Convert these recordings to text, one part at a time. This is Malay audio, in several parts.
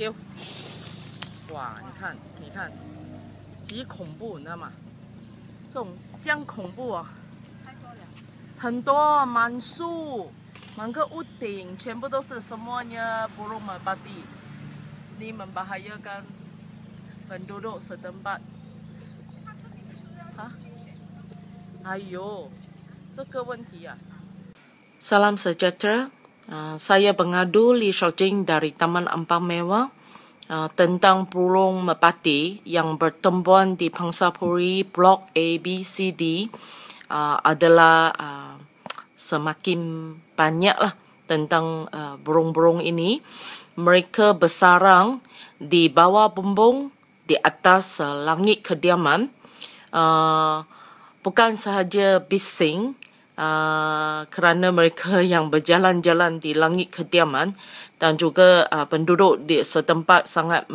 丢！哇，你看，极恐怖，你知道吗？这样恐怖啊！很多满树，满个屋顶，全部都是semuanya burung merpati. Ini membahayakan penduduk setempat. Hah? Ayo, 这个问题啊。Salam sejahtera. Saya pengadu risau dari Taman Ampang Mewah tentang burung merpati yang bertempuran di Pangsapuri Blok A, B, C, D adalah semakin banyaklah tentang burung-burung ini. Mereka bersarang di bawah bumbung di atas langit kediaman. Bukan sahaja bising kerana mereka yang berjalan-jalan di langit kediaman dan juga penduduk di setempat sangat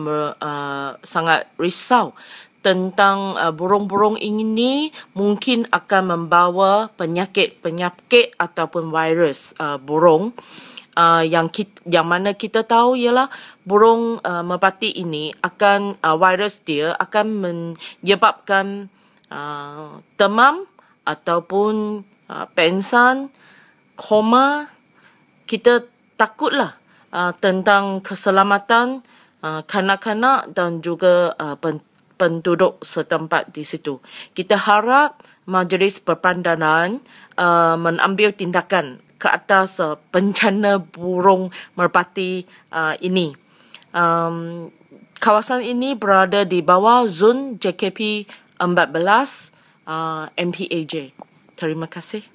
risau tentang burung-burung ini mungkin akan membawa penyakit ataupun virus burung. Yang mana kita tahu ialah burung merpati ini akan virus dia akan menyebabkan demam ataupun pengsan, koma. Kita takutlah tentang keselamatan kanak-kanak dan juga penduduk setempat di situ. Kita harap Majlis Perbandaran mengambil tindakan ke atas bencana burung merpati ini. Kawasan ini berada di bawah zon JKP 14 MPAJ. Terima kasih.